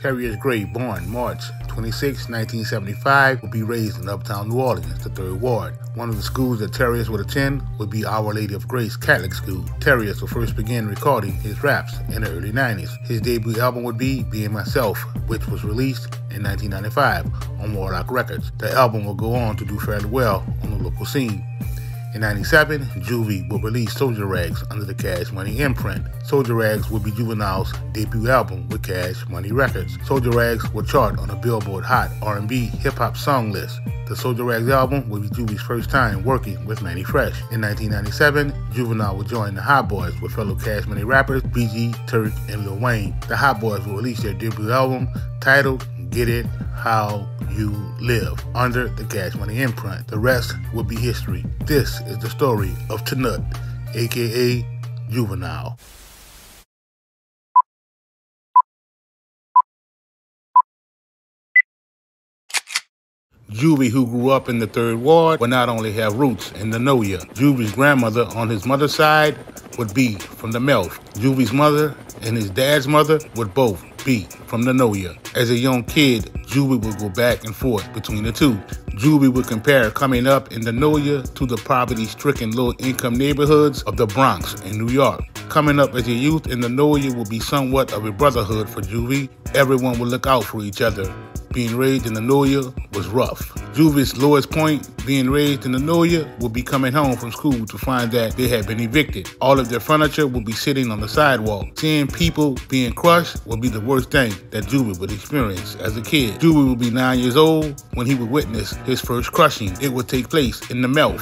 Terrence Gray, born March 26, 1975, would be raised in uptown New Orleans, the 3rd Ward. One of the schools that Terrence would attend would be Our Lady of Grace Catholic School. Terrence would first begin recording his raps in the early 90s. His debut album would be Being Myself, which was released in 1995 on Warlock Records. The album would go on to do fairly well on the local scene. In 97, Juvie would release Soldier Rags under the Cash Money imprint. Soldier Rags would be Juvenile's debut album with Cash Money Records. Soldier Rags would chart on a Billboard Hot R&B hip-hop song list. The Soldier Rags album would be Juvie's first time working with Mannie Fresh. In 1997, Juvenile would join the Hot Boys with fellow Cash Money rappers BG, Turk, and Lil Wayne. The Hot Boys would release their debut album titled Get It How You Live under the Cash Money imprint. The rest will be history. This is the story of Tnut, aka Juvenile. Juvie, who grew up in the 3rd Ward, would not only have roots in the Noya. Juvie's grandmother on his mother's side would be from the Melf. Juvie's mother and his dad's mother would both be from the Noya. As a young kid, Juvie would go back and forth between the two. Juvie would compare coming up in the Noya to the poverty-stricken low-income neighborhoods of the Bronx in New York. Coming up as a youth in the Noya would be somewhat of a brotherhood for Juvie. Everyone would look out for each other. Being raised in the Noya was rough. Juvie's lowest point, being raised in the Noya, would be coming home from school to find that they had been evicted. All of their furniture would be sitting on the sidewalk. Seeing people being crushed would be the worst thing that Juvie would experience as a kid. Juvie would be 9 years old when he would witness his first crushing. It would take place in the Melf.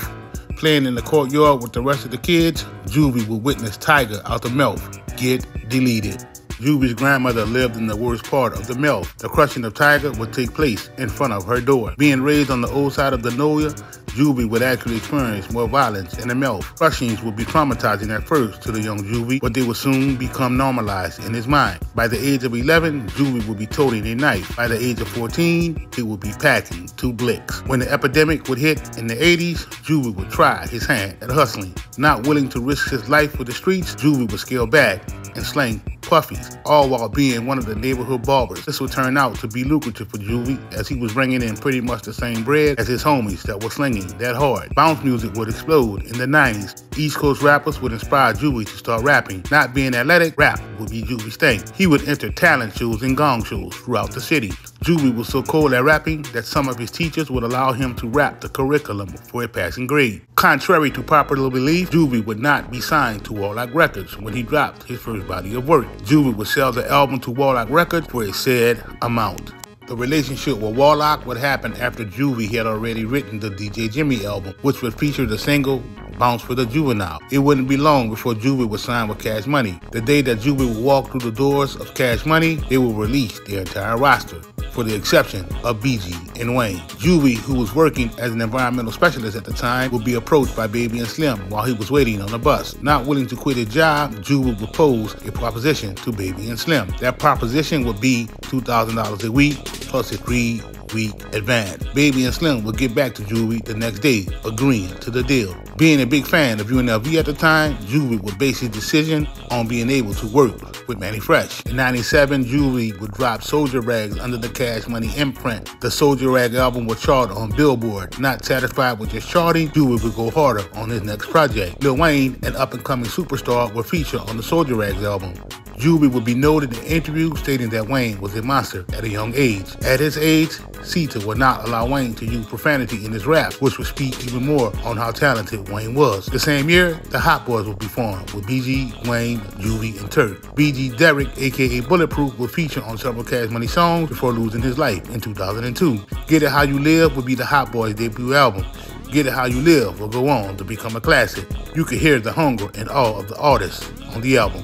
Playing in the courtyard with the rest of the kids, Juvie would witness Tiger out the Melf get deleted. Juvie's grandmother lived in the worst part of the Melf. The crushing of Tiger would take place in front of her door. Being raised on the old side of the Noya, Juvie would actually experience more violence in the Melf. Crushings would be traumatizing at first to the young Juvie, but they would soon become normalized in his mind. By the age of 11, Juvie would be toting a knife. By the age of 14, he would be packing 2 blicks. When the epidemic would hit in the 80s, Juvie would try his hand at hustling. Not willing to risk his life for the streets, Juvie would scale back and slang puffies, all while being one of the neighborhood barbers. This would turn out to be lucrative for Juvie, as he was bringing in pretty much the same bread as his homies that were slinging that hard. Bounce music would explode in the 90s. East Coast rappers would inspire Juvie to start rapping. Not being athletic, rap would be Juvie's thing. He would enter talent shows and gong shows throughout the city. Juvie was so cold at rapping that some of his teachers would allow him to rap the curriculum for a passing grade. Contrary to popular belief, Juvie would not be signed to Warlock Records when he dropped his first body of work. Juvie would sell the album to Warlock Records for a said amount. The relationship with Warlock would happen after Juvie had already written the DJ Jimmy album, which would feature the single Bounce for the Juvenile. It wouldn't be long before Juvie would sign with Cash Money. The day that Juvie would walk through the doors of Cash Money, they would release their entire roster, for the exception of BG and Wayne. Juvie, who was working as an environmental specialist at the time, would be approached by Baby and Slim while he was waiting on the bus. Not willing to quit his job, Juvie would pose a proposition to Baby and Slim. That proposition would be $2,000 a week plus a 3-week advance. Baby and Slim would get back to Juvie the next day, agreeing to the deal. Being a big fan of UNLV at the time, Juvie would base his decision on being able to work with Mannie Fresh. In 97, Juvie would drop Soldier Rags under the Cash Money imprint. The Soldier Rag album would chart on Billboard. Not satisfied with just charting, Juvie would go harder on his next project. Lil Wayne, an up-and-coming superstar, would feature on the Soldier Rags album. Juvie would be noted in interviews stating that Wayne was a monster at a young age. At his age, Sita would not allow Wayne to use profanity in his rap, which would speak even more on how talented Wayne was. The same year, the Hot Boys would be formed with BG, Wayne, Juvie, and Turk. BG Derek, aka Bulletproof, would feature on several Cash Money songs before losing his life in 2002. Get It How You Live would be the Hot Boys' debut album. Get It How You Live will go on to become a classic. You could hear the hunger in all of the artists on the album.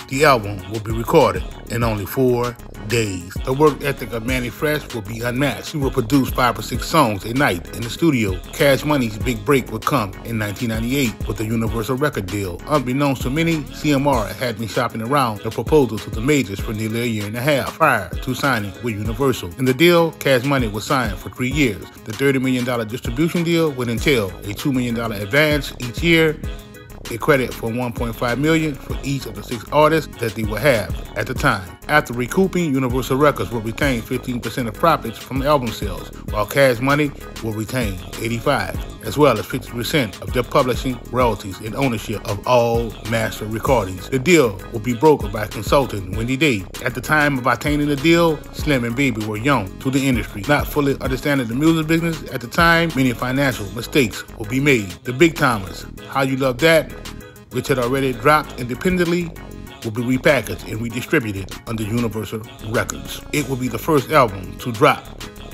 The album will be recorded in only 4 days. The work ethic of Mannie Fresh will be unmatched. He will produce 5 or 6 songs a night in the studio. Cash Money's big break would come in 1998 with the Universal record deal. Unbeknownst to many, CMR had been shopping around the proposals to the majors for nearly a year and a half prior to signing with Universal. In the deal, Cash Money was signed for 3 years. The $30 million distribution deal would entail a $2 million advance each year, a credit for $1.5 million for each of the 6 artists that they would have at the time. After recouping, Universal Records will retain 15% of profits from album sales, while Cash Money will retain 85%, as well as 50% of their publishing royalties and ownership of all master recordings. The deal will be brokered by consultant Wendy Day. At the time of attaining the deal, Slim and Baby were young to the industry, not fully understanding the music business at the time. Many financial mistakes will be made. The Big Timers, How You Love That, which had already dropped independently, will be repackaged and redistributed under Universal Records. It will be the first album to drop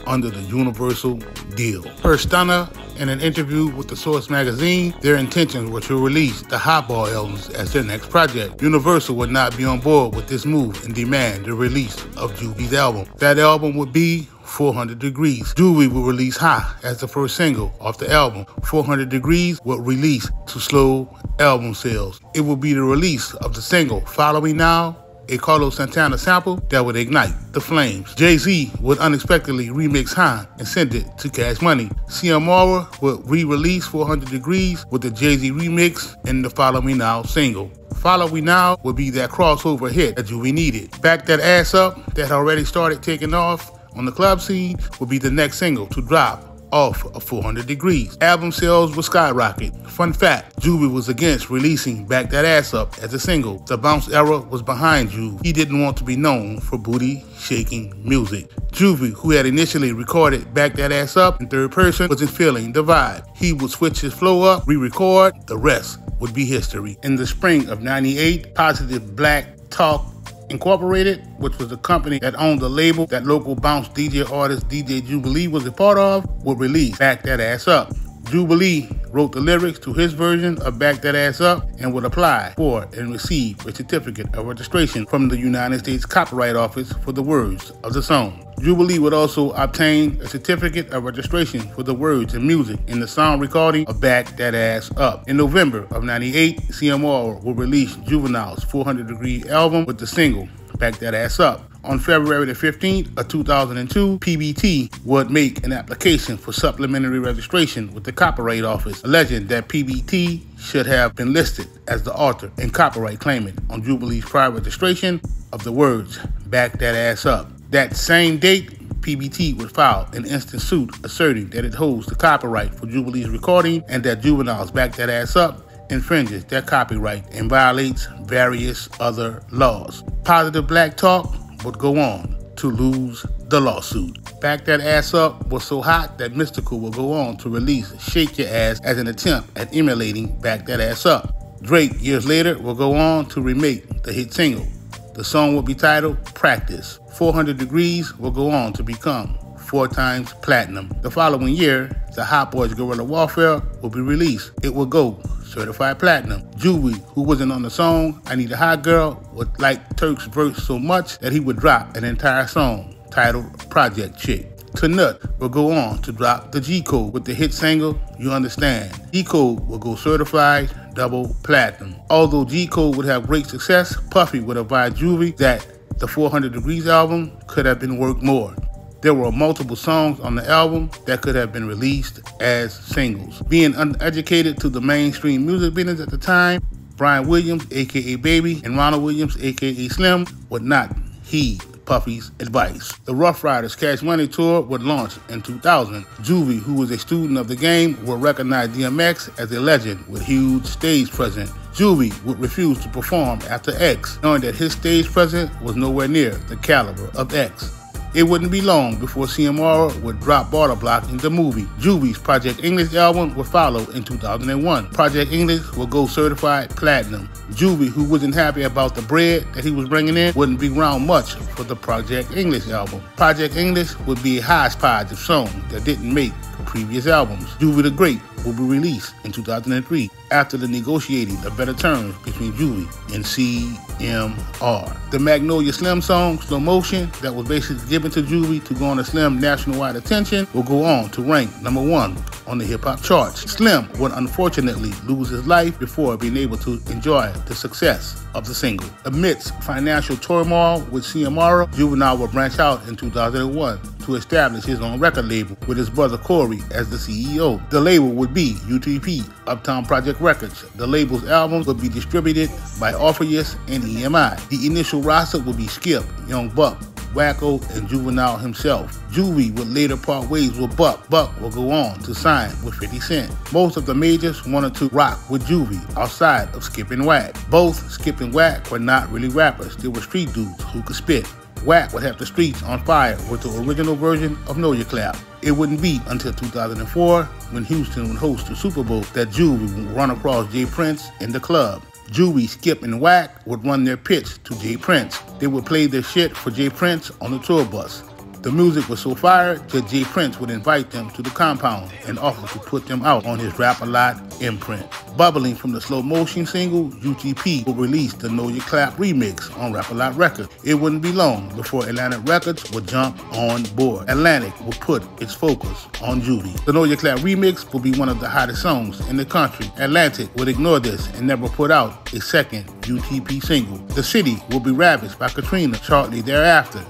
under the Universal deal. Per Stunner, in an interview with the Source magazine, their intentions were to release the Hotball albums as their next project. Universal would not be on board with this move and demand the release of Juvie's album. That album would be 400 Degrees. Juvie will release High as the first single off the album. 400 Degrees will release to slow album sales. It will be the release of the single Following Now, a Carlos Santana sample that would ignite the flames. Jay-Z would unexpectedly remix High and send it to Cash Money. Ciamara would re-release 400 Degrees with the Jay-Z remix and the Following Now single. Following Now would be that crossover hit that Juvie needed. Back That Ass Up, that already started taking off on the club scene, will be the next single to drop off of 400 Degrees. Album sales will skyrocket. Fun fact, Juvie was against releasing Back That Ass Up as a single. The bounce era was behind Juvie. He didn't want to be known for booty-shaking music. Juvie, who had initially recorded Back That Ass Up in third person, wasn't feeling the vibe. He would switch his flow up, re-record, the rest would be history. In the spring of '98, Positive Black Talk Incorporated, which was the company that owned the label that local bounce DJ artist DJ Jubilee was a part of, would release Back That Ass Up. Jubilee wrote the lyrics to his version of Back That Ass Up and would apply for and receive a certificate of registration from the United States Copyright Office for the words of the song. Jubilee would also obtain a certificate of registration for the words and music in the song recording of Back That Ass Up. In November of '98, CMR will release Juvenile's 400 Degree album with the single Back That Ass Up. On February the 15th of 2002, PBT would make an application for supplementary registration with the Copyright Office, alleging that PBT should have been listed as the author and copyright claimant on Jubilee's prior registration of the words Back That Ass Up. That same date, PBT would file an instant suit asserting that it holds the copyright for Jubilee's recording and that Juvenile's Back That Ass Up infringes their copyright and violates various other laws. Positive Black Talk would go on to lose the lawsuit. Back That Ass Up was so hot that Mystical will go on to release Shake Your Ass as an attempt at emulating Back That Ass Up. Drake, years later, will go on to remake the hit single. The song will be titled Practice. 400 Degrees will go on to become 4 times platinum. The following year, the Hot Boys Guerrilla Warfare will be released. It will go certified platinum. Juvie, who wasn't on the song I Need a Hot Girl, would like Turk's verse so much that he would drop an entire song titled Project Chick. Knut will go on to drop the G-Code with the hit single You Understand. G-Code will go certified double platinum. Although G-Code would have great success, Puffy would advise Juvie that the 400 Degrees album could have been worked more. There were multiple songs on the album that could have been released as singles. Being uneducated to the mainstream music business at the time, Brian Williams, aka Baby, and Ronald Williams, aka Slim, would not heed Puffy's advice. The Rough Riders Cash Money Tour would launch in 2000. Juvie, who was a student of the game, would recognize DMX as a legend with huge stage presence. Juvie would refuse to perform after X, knowing that his stage presence was nowhere near the caliber of X. It wouldn't be long before CMR would drop Border Block in the movie. Juvie's Project English album would follow in 2001. Project English will go certified platinum. Juvie, who wasn't happy about the bread that he was bringing in, wouldn't be around much for the Project English album. Project English would be a hodgepodge of songs that didn't make previous albums. Juvie the Great will be released in 2003 after the negotiating of better terms between Juvie and CMR. The Magnolia Slim song, Slow Motion, that was basically given to Juvie to garner Slim nationwide attention, will go on to rank #1 on the hip-hop charts. Slim would unfortunately lose his life before being able to enjoy the success of the single. Amidst financial turmoil with CMR, Juvenile would branch out in 2001 to to establish his own record label with his brother Corey as the CEO. The label would be UTP, Uptown Project Records. The label's albums would be distributed by Orpheus and EMI. The initial roster would be Skip, Young Buck, Wacko, and Juvenile himself. Juvie would later part ways with Buck. Buck will go on to sign with 50 Cent. Most of the majors wanted to rock with Juvie outside of Skip and Wack. Both Skip and Wack were not really rappers. They were street dudes who could spit. Wack would have the streets on fire with the original version of Know Ya Clap. It wouldn't be until 2004, when Houston would host the Super Bowl, that Juvie would run across Jay Prince in the club. Juvie, Skip, and Wack would run their pitch to Jay Prince. They would play their shit for Jay Prince on the tour bus. The music was so fire that Jay Prince would invite them to the compound and offer to put them out on his Rap A Lot imprint. Bubbling from the slow motion single, UTP would release the Know Ya Clap remix on Rap A Lot Records. It wouldn't be long before Atlantic Records would jump on board. Atlantic would put its focus on Juvie. The Know Ya Clap remix would be one of the hottest songs in the country. Atlantic would ignore this and never put out a second UTP single. The city would be ravaged by Katrina shortly thereafter.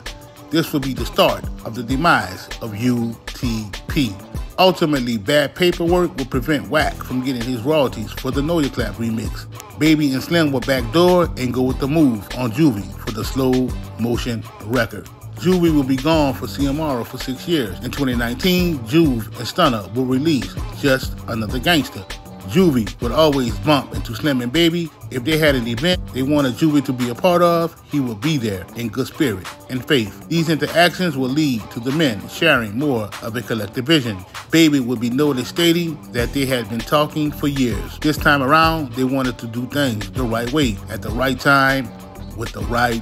This would be the start of the demise of UTP. Ultimately, bad paperwork would prevent Wack from getting his royalties for the Know Ya Clap remix. Baby and Slim would backdoor and go with the move on Juvie for the slow motion record. Juvie will be gone for CMR for 6 years. In 2019, Juve and Stunner will release Just Another Gangster. Juvie would always bump into Slim and Baby. If they had an event they wanted Juvie to be a part of, he would be there in good spirit and faith. These interactions would lead to the men sharing more of a collective vision. Baby would be noted stating that they had been talking for years. This time around, they wanted to do things the right way, at the right time, with the right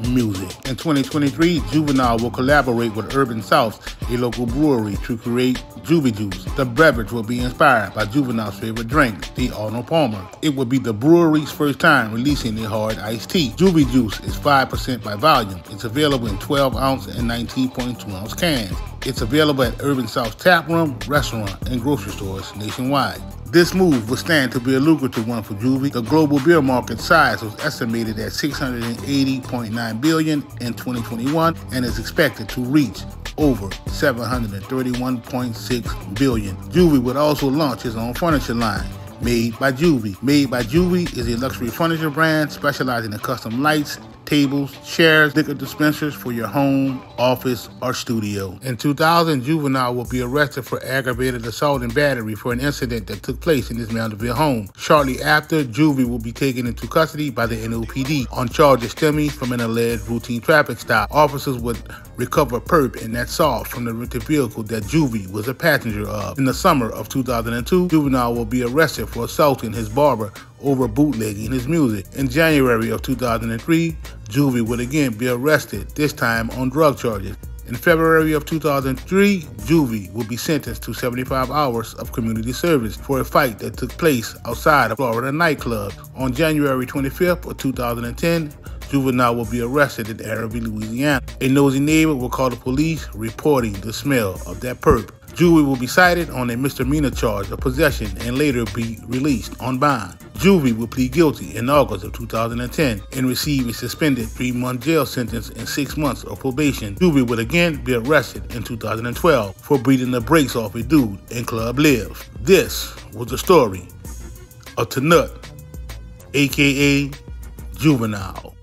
music. In 2023, Juvenile will collaborate with Urban South, a local brewery, to create Juvie Juice. The beverage will be inspired by Juvenile's favorite drink, the Arnold Palmer. It will be the brewery's first time releasing a hard iced tea. Juvie Juice is 5% by volume. It's available in 12-ounce and 19.2-ounce cans. It's available at Urban South Tap Room, restaurant, and grocery stores nationwide. This move would stand to be a lucrative one for Juvie. The global beer market size was estimated at $680.9 billion in 2021 and is expected to reach over $731.6 billion. Juvie would also launch his own furniture line, Made by Juvie. Made by Juvie is a luxury furniture brand specializing in custom lights, tables, chairs, liquor dispensers for your home, office, or studio. In 2000, Juvenile will be arrested for aggravated assault and battery for an incident that took place in his Mandeville home. Shortly after, Juvie will be taken into custody by the NOPD on charges stemming from an alleged routine traffic stop. Officers would recover perp and that salt from the rented vehicle that Juvie was a passenger of. In the summer of 2002, Juvenile will be arrested for assaulting his barber over bootlegging his music. In January of 2003, Juvie would again be arrested, this time on drug charges. In February of 2003, Juvie will be sentenced to 75 hours of community service for a fight that took place outside of Florida nightclub. On January 25th of 2010, Juvenile will be arrested in Arabi, Louisiana. A nosy neighbor will call the police, reporting the smell of that perp. Juvie will be cited on a misdemeanor charge of possession and later be released on bond. Juvie will plead guilty in August of 2010 and receive a suspended 3-month jail sentence and 6 months of probation. Juvie would again be arrested in 2012 for beating the brakes off a dude in Club Live. This was the story of Tanut, aka Juvenile.